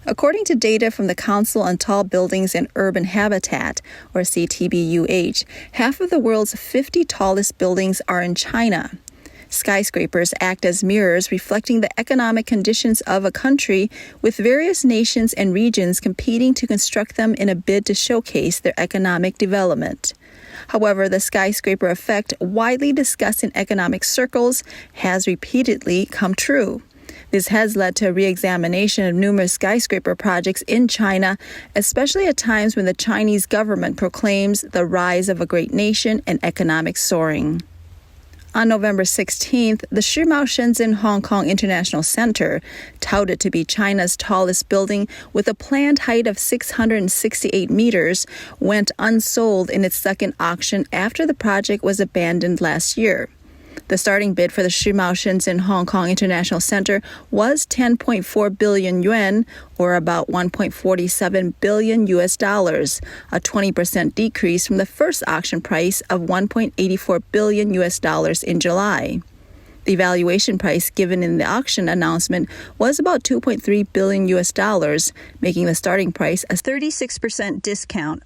According to data from the Council on Tall Buildings and Urban Habitat, or CTBUH, half of the world's 50 tallest buildings are in China. Skyscrapers act as mirrors reflecting the economic conditions of a country, with various nations and regions competing to construct them in a bid to showcase their economic development. However, the skyscraper effect, widely discussed in economic circles, has repeatedly come true. This has led to a re-examination of numerous skyscraper projects in China, especially at times when the Chinese government proclaims the rise of a great nation and economic soaring. On November 16th, the Shenzhen Hong Kong International Center, touted to be China's tallest building with a planned height of 668 meters, went unsold in its second auction after the project was abandoned last year. The starting bid for the Shenzhen Hong Kong International Center was 10.4 billion yuan, or about $1.47 billion, a 20% decrease from the first auction price of $1.84 billion in July. The evaluation price given in the auction announcement was about $2.3 billion, making the starting price a 36% discount.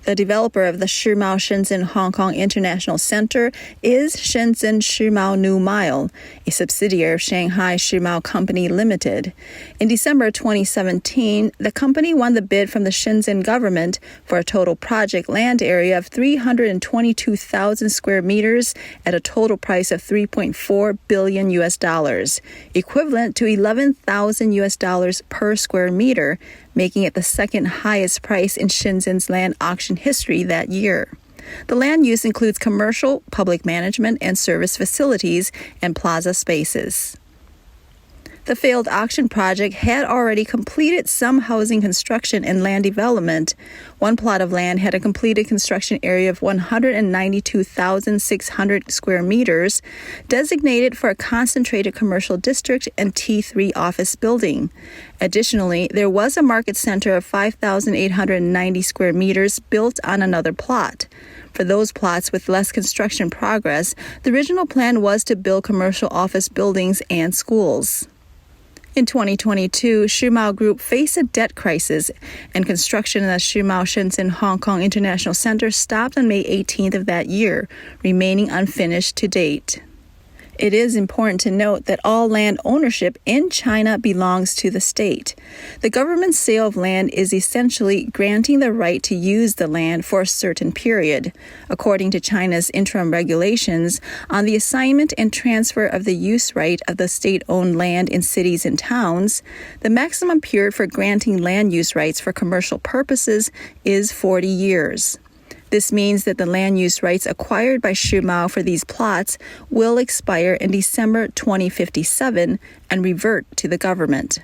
The developer of the Shenzhen Hong Kong International Center is Shenzhen Shimao New Mile, a subsidiary of Shanghai Shimao Company Limited. In December 2017, the company won the bid from the Shenzhen government for a total project land area of 322,000 square meters at a total price of $3.4 billion, equivalent to $11,000 per square meter, making it the second highest price in Shenzhen's land auction history that year. The land use includes commercial, public management, and service facilities and plaza spaces. The failed auction project had already completed some housing construction and land development. One plot of land had a completed construction area of 192,600 square meters, designated for a concentrated commercial district and T3 office building. Additionally, there was a market center of 5,890 square meters built on another plot. For those plots with less construction progress, the original plan was to build commercial office buildings and schools. In 2022, Shimao Group faced a debt crisis, and construction in the Shenzhen Hong Kong International Center stopped on May 18th of that year, remaining unfinished to date. It is important to note that all land ownership in China belongs to the state. The government's sale of land is essentially granting the right to use the land for a certain period. According to China's interim regulations, on the assignment and transfer of the use right of the state-owned land in cities and towns, the maximum period for granting land use rights for commercial purposes is 40 years. This means that the land use rights acquired by Shimao for these plots will expire in December 2057 and revert to the government.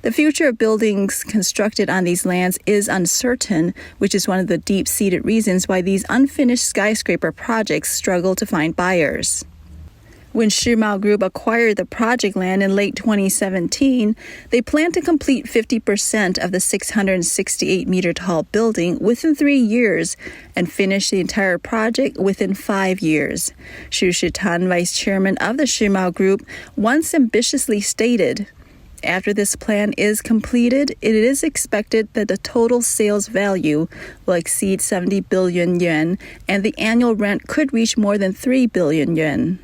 The future of buildings constructed on these lands is uncertain, which is one of the deep-seated reasons why these unfinished skyscraper projects struggle to find buyers. When Shimao Group acquired the project land in late 2017, they planned to complete 50% of the 668-meter-tall building within 3 years and finish the entire project within 5 years. Xu Shitan, vice chairman of the Shimao Group, once ambitiously stated, "After this plan is completed, it is expected that the total sales value will exceed 70 billion yuan, and the annual rent could reach more than 3 billion yuan."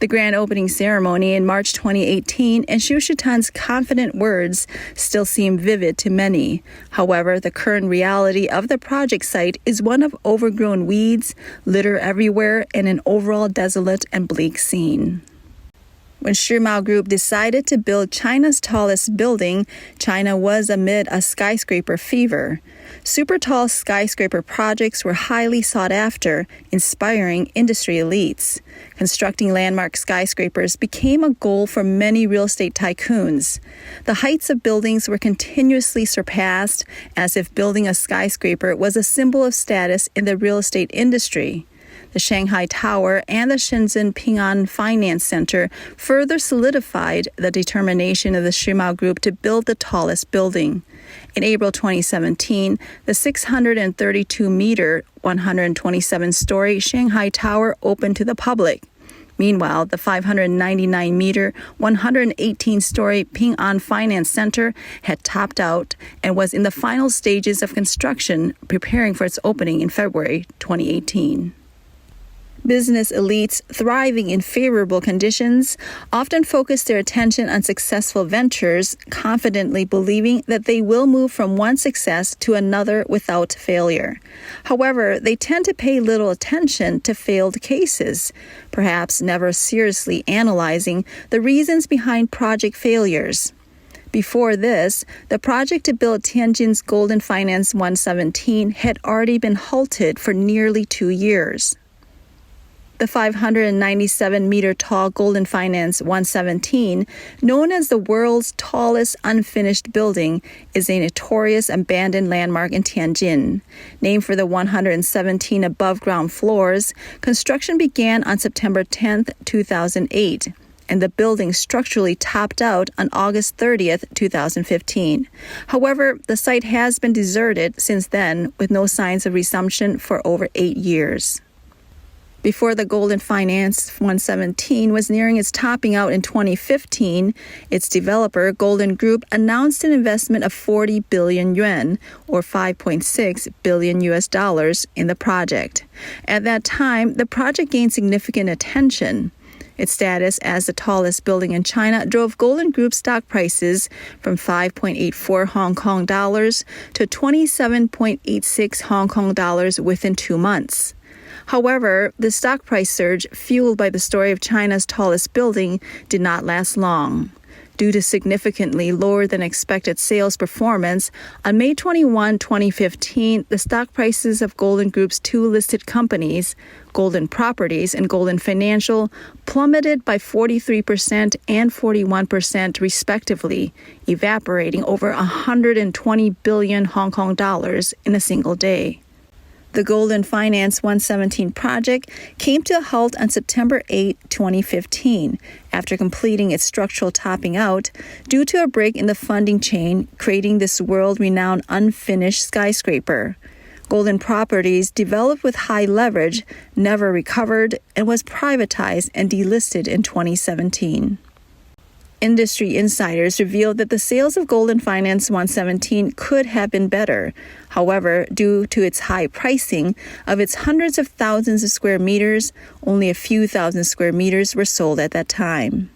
The grand opening ceremony in March 2018 and Xu Shitan's confident words still seem vivid to many. However, the current reality of the project site is one of overgrown weeds, litter everywhere, and an overall desolate and bleak scene. When Shimao Group decided to build China's tallest building, China was amid a skyscraper fever. Super tall skyscraper projects were highly sought after, inspiring industry elites. Constructing landmark skyscrapers became a goal for many real estate tycoons. The heights of buildings were continuously surpassed, as if building a skyscraper was a symbol of status in the real estate industry. The Shanghai Tower and the Shenzhen Goldin Finance Center further solidified the determination of the Shimao Group to build the tallest building. In April 2017, the 632-meter, 127-story Shanghai Tower opened to the public. Meanwhile, the 599-meter, 118-story Ping An Finance Center had topped out and was in the final stages of construction, preparing for its opening in February 2018. Business elites thriving in favorable conditions often focus their attention on successful ventures, confidently believing that they will move from one success to another without failure. However, they tend to pay little attention to failed cases, perhaps never seriously analyzing the reasons behind project failures. Before this, the project to build Tianjin's Goldin Finance 117 had already been halted for nearly 2 years. The 597-meter tall Goldin Finance 117, known as the world's tallest unfinished building, is a notorious abandoned landmark in Tianjin. Named for the 117 above-ground floors, construction began on September 10, 2008, and the building structurally topped out on August 30, 2015. However, the site has been deserted since then, with no signs of resumption for over 8 years. Before the Goldin Finance 117 was nearing its topping out in 2015, its developer, Goldin Group, announced an investment of 40 billion yuan, or $5.6 billion in the project. At that time, the project gained significant attention. Its status as the tallest building in China drove Goldin Group's stock prices from 5.84 Hong Kong dollars to 27.86 Hong Kong dollars within 2 months. However, the stock price surge, fueled by the story of China's tallest building, did not last long. Due to significantly lower than expected sales performance, on May 21, 2015, the stock prices of Goldin Group's 2 listed companies, Goldin Properties and Goldin Financial, plummeted by 43% and 41% respectively, evaporating over 120 billion Hong Kong dollars in a single day. The Goldin Finance 117 project came to a halt on September 8, 2015, after completing its structural topping out due to a break in the funding chain, creating this world-renowned unfinished skyscraper. Goldin Properties, developed with high leverage, never recovered and was privatized and delisted in 2017. Industry insiders revealed that the sales of Goldin Finance 117 could have been better. However, due to its high pricing of its hundreds of thousands of square meters, only a few thousand square meters were sold at that time.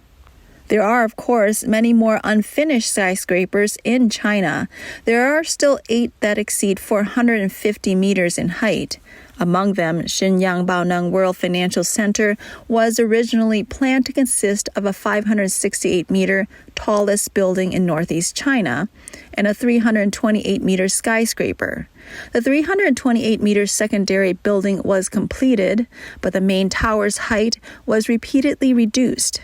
There are, of course, many more unfinished skyscrapers in China. There are still 8 that exceed 450 meters in height. Among them, Shenyang Baoneng World Financial Center was originally planned to consist of a 568-meter tallest building in northeast China and a 328-meter skyscraper. The 328-meter secondary building was completed, but the main tower's height was repeatedly reduced.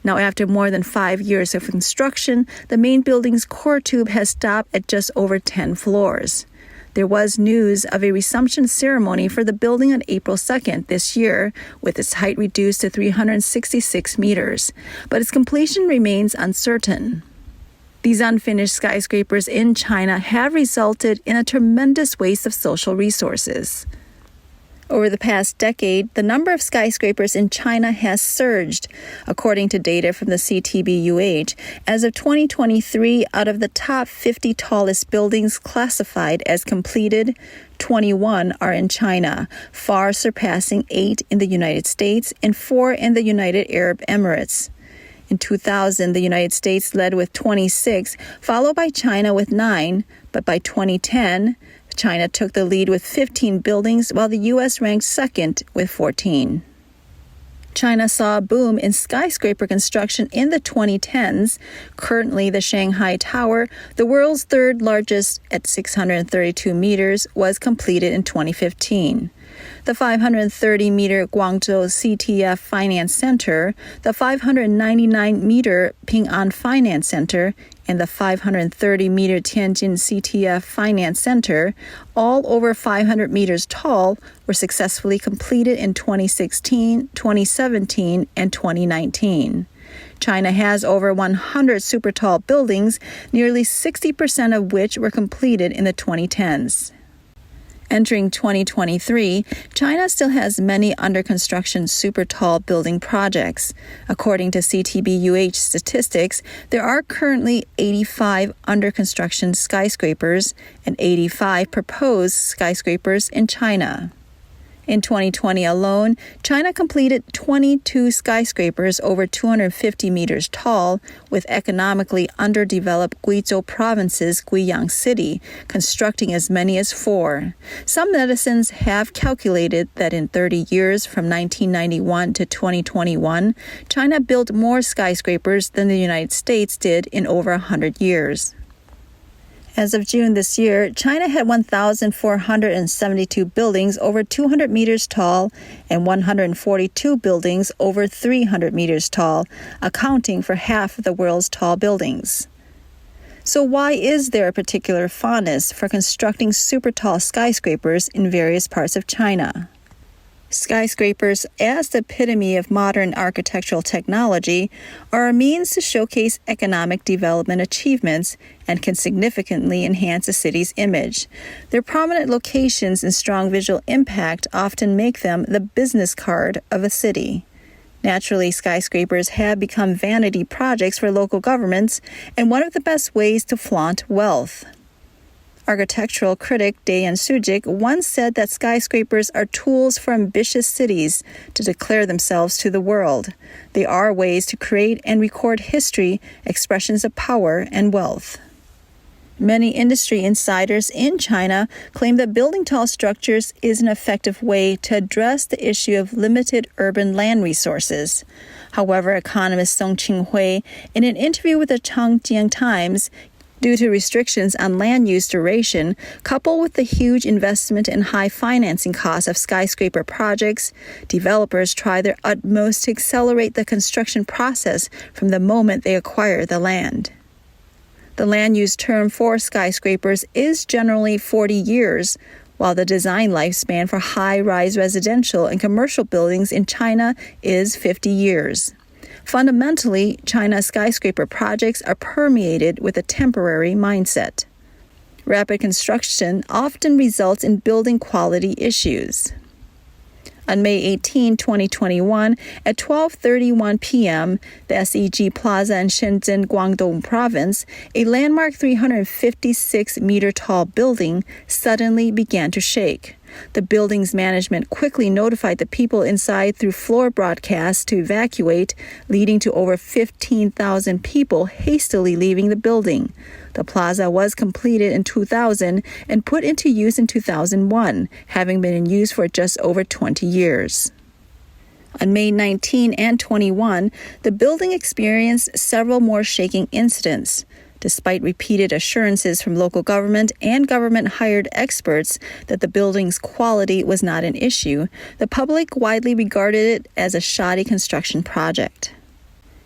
Now, after more than 5 years of construction, the main building's core tube has stopped at just over 10 floors. There was news of a resumption ceremony for the building on April 2nd this year, with its height reduced to 366 meters, but its completion remains uncertain. These unfinished skyscrapers in China have resulted in a tremendous waste of social resources. Over the past decade, the number of skyscrapers in China has surged. According to data from the CTBUH, as of 2023, out of the top 50 tallest buildings classified as completed, 21 are in China, far surpassing 8 in the United States and 4 in the United Arab Emirates. In 2000, the United States led with 26, followed by China with 9, but by 2010, China took the lead with 15 buildings, while the U.S. ranked second with 14. China saw a boom in skyscraper construction in the 2010s. Currently, the Shanghai Tower, the world's third largest at 632 meters, was completed in 2015. The 530-meter Guangzhou CTF Finance Center, the 599-meter Ping An Finance Center, and the 530-meter Tianjin CTF Finance Center, all over 500 meters tall, were successfully completed in 2016, 2017, and 2019. China has over 100 super tall buildings, nearly 60% of which were completed in the 2010s. Entering 2023, China still has many under construction super tall building projects. According to CTBUH statistics, there are currently 85 under construction skyscrapers and 85 proposed skyscrapers in China. In 2020 alone, China completed 22 skyscrapers over 250 meters tall, with economically underdeveloped Guizhou Province's Guiyang City constructing as many as 4. Some netizens have calculated that in 30 years from 1991 to 2021, China built more skyscrapers than the United States did in over 100 years. As of June this year, China had 1,472 buildings over 200 meters tall and 142 buildings over 300 meters tall, accounting for half of the world's tall buildings. So why is there a particular fondness for constructing super tall skyscrapers in various parts of China? Skyscrapers, as the epitome of modern architectural technology, are a means to showcase economic development achievements and can significantly enhance a city's image. Their prominent locations and strong visual impact often make them the business card of a city. Naturally, skyscrapers have become vanity projects for local governments and one of the best ways to flaunt wealth. Architectural critic Dayan Sujik once said that skyscrapers are tools for ambitious cities to declare themselves to the world. They are ways to create and record history, expressions of power and wealth. Many industry insiders in China claim that building tall structures is an effective way to address the issue of limited urban land resources. However, economist Song Qinghui, in an interview with the Changjiang Times, due to restrictions on land use duration, coupled with the huge investment and high financing costs of skyscraper projects, developers try their utmost to accelerate the construction process from the moment they acquire the land. The land use term for skyscrapers is generally 40 years, while the design lifespan for high-rise residential and commercial buildings in China is 50 years. Fundamentally, China's skyscraper projects are permeated with a temporary mindset. Rapid construction often results in building quality issues. On May 18, 2021, at 12:31 p.m., the SEG Plaza in Shenzhen, Guangdong Province, a landmark 356-meter-tall building suddenly began to shake. The building's management quickly notified the people inside through floor broadcasts to evacuate, leading to over 15,000 people hastily leaving the building. The plaza was completed in 2000 and put into use in 2001, having been in use for just over 20 years. On May 19 and 21, the building experienced several more shaking incidents. Despite repeated assurances from local government and government-hired experts that the building's quality was not an issue, the public widely regarded it as a shoddy construction project.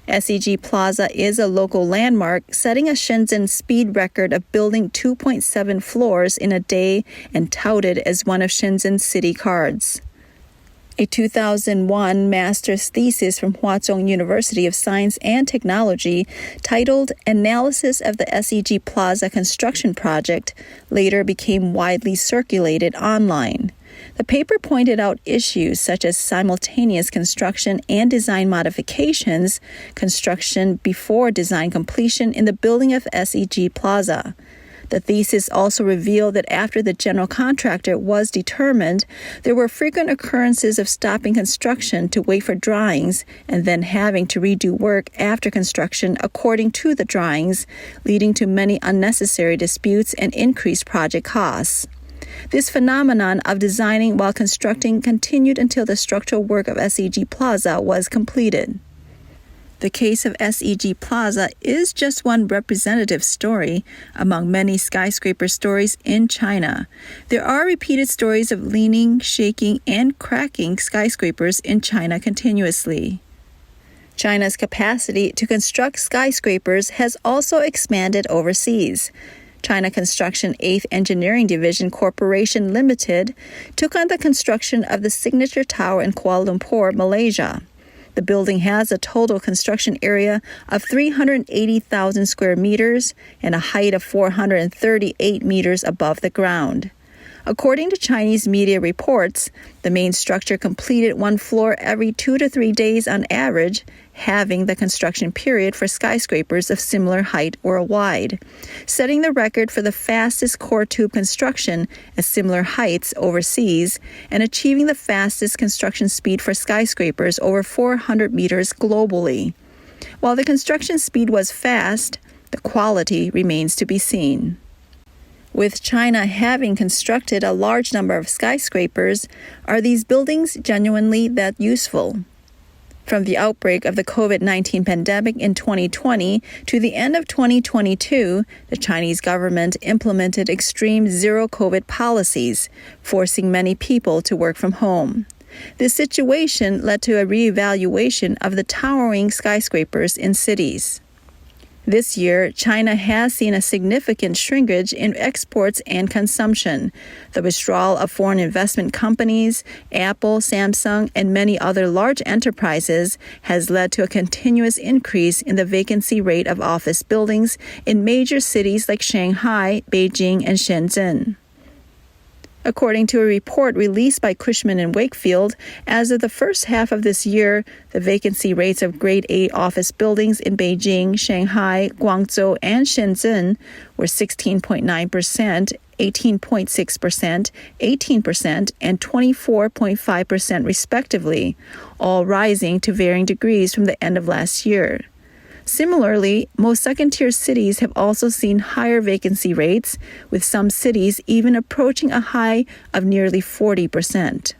SEG Plaza is a local landmark, setting a Shenzhen speed record of building 2.7 floors in a day and touted as one of Shenzhen's city cards. A 2001 master's thesis from Huazhong University of Science and Technology titled Analysis of the SEG Plaza Construction Project later became widely circulated online. The paper pointed out issues such as simultaneous construction and design modifications, construction before design completion in the building of SEG Plaza. The thesis also revealed that after the general contractor was determined, there were frequent occurrences of stopping construction to wait for drawings and then having to redo work after construction according to the drawings, leading to many unnecessary disputes and increased project costs. This phenomenon of designing while constructing continued until the structural work of SEG Plaza was completed. The case of SEG Plaza is just one representative story among many skyscraper stories in China. There are repeated stories of leaning, shaking, and cracking skyscrapers in China continuously. China's capacity to construct skyscrapers has also expanded overseas. China Construction 8th Engineering Division Corporation Limited took on the construction of the Signature Tower in Kuala Lumpur, Malaysia. The building has a total construction area of 380,000 square meters and a height of 438 meters above the ground. According to Chinese media reports, the main structure completed one floor every 2 to 3 days on average, halving the construction period for skyscrapers of similar height worldwide, setting the record for the fastest core tube construction at similar heights overseas and achieving the fastest construction speed for skyscrapers over 400 meters globally. While the construction speed was fast, the quality remains to be seen. With China having constructed a large number of skyscrapers, are these buildings genuinely that useful? From the outbreak of the COVID-19 pandemic in 2020 to the end of 2022, the Chinese government implemented extreme zero-COVID policies, forcing many people to work from home. This situation led to a reevaluation of the towering skyscrapers in cities. This year, China has seen a significant shrinkage in exports and consumption. The withdrawal of foreign investment companies, Apple, Samsung, and many other large enterprises has led to a continuous increase in the vacancy rate of office buildings in major cities like Shanghai, Beijing, and Shenzhen. According to a report released by Cushman & Wakefield, as of the first half of this year, the vacancy rates of Grade A office buildings in Beijing, Shanghai, Guangzhou, and Shenzhen were 16.9%, 18.6%, 18%, and 24.5% respectively, all rising to varying degrees from the end of last year. Similarly, most second-tier cities have also seen higher vacancy rates, with some cities even approaching a high of nearly 40%.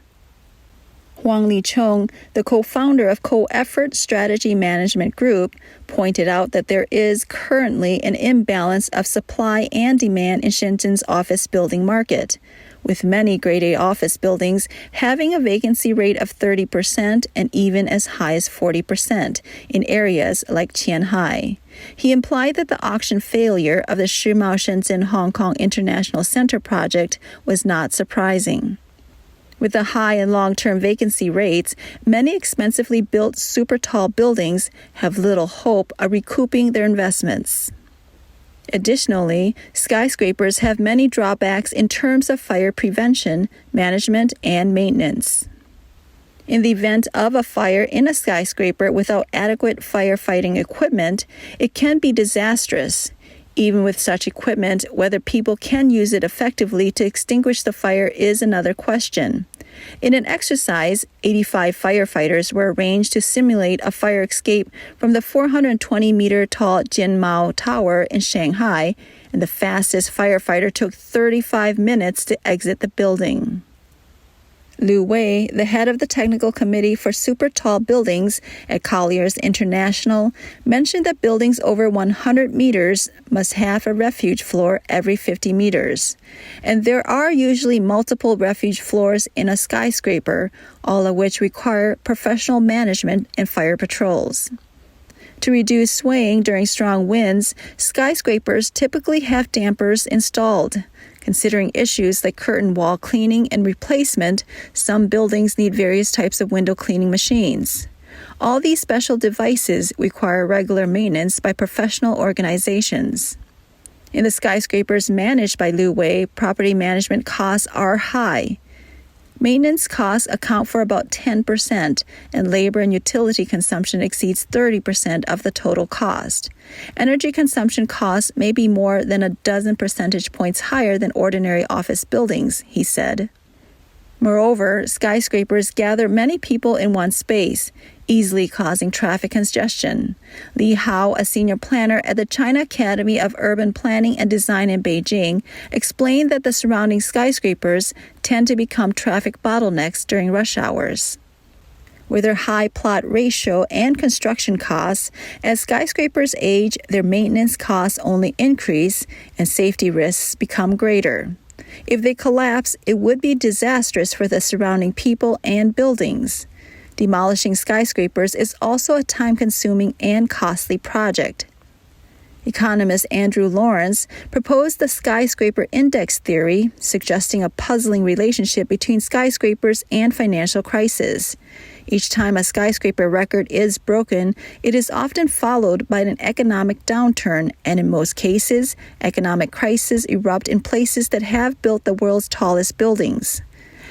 Huang Lichong, the co-founder of Co-Effort Strategy Management Group, pointed out that there is currently an imbalance of supply and demand in Shenzhen's office building market, with many Grade A office buildings having a vacancy rate of 30% and even as high as 40% in areas like Qianhai. He implied that the auction failure of the Shimao Shenzhen Hong Kong International Center project was not surprising. With the high and long-term vacancy rates, many expensively built super tall buildings have little hope of recouping their investments. Additionally, skyscrapers have many drawbacks in terms of fire prevention, management, and maintenance. In the event of a fire in a skyscraper without adequate firefighting equipment, it can be disastrous. Even with such equipment, whether people can use it effectively to extinguish the fire is another question. In an exercise, 85 firefighters were arranged to simulate a fire escape from the 420-meter-tall Jianmao Tower in Shanghai, and the fastest firefighter took 35 minutes to exit the building. Liu Wei, the head of the technical committee for super tall buildings at Colliers International, mentioned that buildings over 100 meters must have a refuge floor every 50 meters. And there are usually multiple refuge floors in a skyscraper, all of which require professional management and fire patrols. To reduce swaying during strong winds, skyscrapers typically have dampers installed. Considering issues like curtain wall cleaning and replacement, some buildings need various types of window cleaning machines. All these special devices require regular maintenance by professional organizations. In the skyscrapers managed by Liu Wei, property management costs are high. Maintenance costs account for about 10%, and labor and utility consumption exceeds 30% of the total cost. Energy consumption costs may be more than a dozen percentage points higher than ordinary office buildings, he said. Moreover, skyscrapers gather many people in one space, easily causing traffic congestion. Li Hao, a senior planner at the China Academy of Urban Planning and Design in Beijing, explained that the surrounding skyscrapers tend to become traffic bottlenecks during rush hours. With their high plot ratio and construction costs, as skyscrapers age, their maintenance costs only increase and safety risks become greater. If they collapse, it would be disastrous for the surrounding people and buildings. Demolishing skyscrapers is also a time-consuming and costly project. Economist Andrew Lawrence proposed the skyscraper index theory, suggesting a puzzling relationship between skyscrapers and financial crisis. Each time a skyscraper record is broken, it is often followed by an economic downturn, and in most cases, economic crises erupt in places that have built the world's tallest buildings.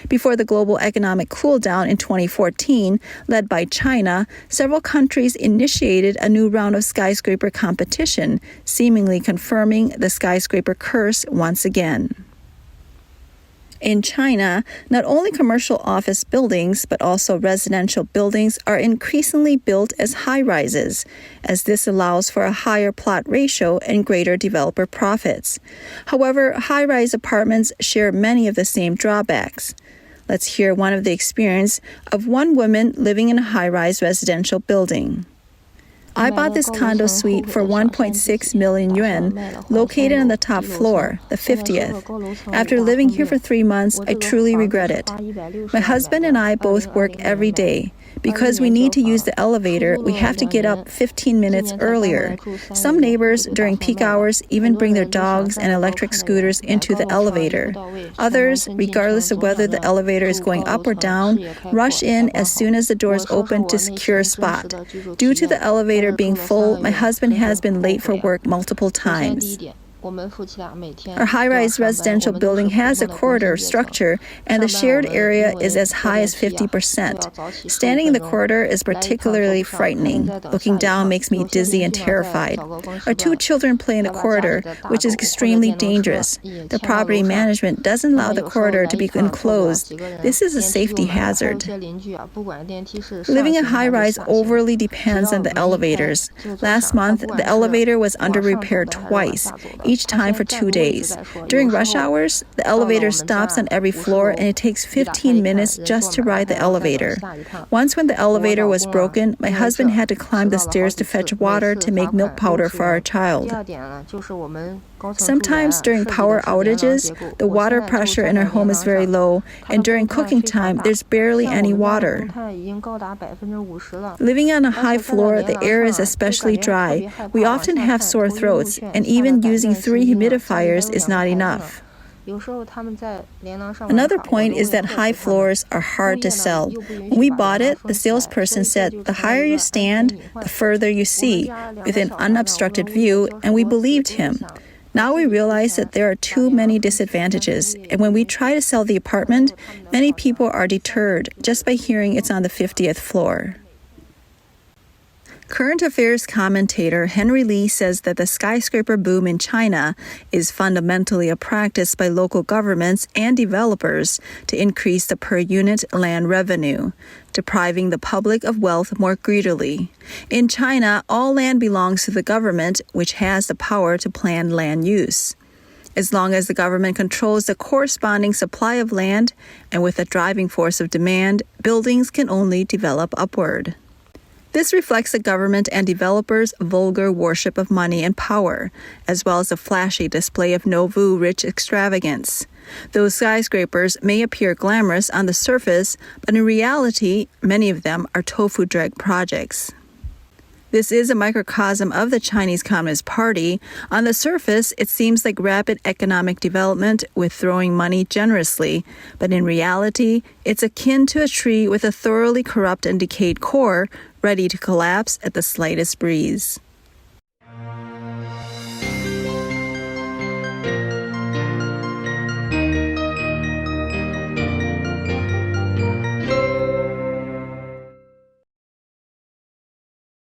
Before the global economic cooldown in 2014, led by China, several countries initiated a new round of skyscraper competition, seemingly confirming the skyscraper curse once again. In China, not only commercial office buildings, but also residential buildings are increasingly built as high-rises, as this allows for a higher plot ratio and greater developer profits. However, high-rise apartments share many of the same drawbacks. Let's hear one of the experience of one woman living in a high-rise residential building. I bought this condo suite for 1.6 million yuan, located on the top floor, the 50th. After living here for 3 months, I truly regret it. My husband and I both work every day. Because we need to use the elevator, we have to get up 15 minutes earlier. Some neighbors during peak hours even bring their dogs and electric scooters into the elevator. Others, regardless of whether the elevator is going up or down, rush in as soon as the doors open to secure a spot. Due to the elevator being full, my husband has been late for work multiple times. Our high-rise residential building has a corridor structure, and the shared area is as high as 50%. Standing in the corridor is particularly frightening. Looking down makes me dizzy and terrified. Our 2 children play in the corridor, which is extremely dangerous. The property management doesn't allow the corridor to be enclosed. This is a safety hazard. Living in high-rise overly depends on the elevators. Last month, the elevator was under repair twice, each time for 2 days. During rush hours, the elevator stops on every floor and it takes 15 minutes just to ride the elevator. Once when the elevator was broken, my husband had to climb the stairs to fetch water to make milk powder for our child. Sometimes during power outages, the water pressure in our home is very low, and during cooking time, there's barely any water. Living on a high floor, the air is especially dry. We often have sore throats, and even using 3 humidifiers is not enough. Another point is that high floors are hard to sell. When we bought it, the salesperson said the higher you stand, the further you see, with an unobstructed view, and we believed him. Now we realize that there are too many disadvantages, and when we try to sell the apartment, many people are deterred just by hearing it's on the 50th floor. Current affairs commentator Henry Lee says that the skyscraper boom in China is fundamentally a practice by local governments and developers to increase the per-unit land revenue, depriving the public of wealth more greedily. In China, all land belongs to the government, which has the power to plan land use. As long as the government controls the corresponding supply of land, and with the driving force of demand, buildings can only develop upward. This reflects the government and developers' vulgar worship of money and power, as well as a flashy display of nouveau rich extravagance. Those skyscrapers may appear glamorous on the surface, but in reality, many of them are tofu dreg projects. This is a microcosm of the Chinese Communist Party. On the surface, it seems like rapid economic development with throwing money generously, but in reality, it's akin to a tree with a thoroughly corrupt and decayed core, ready to collapse at the slightest breeze.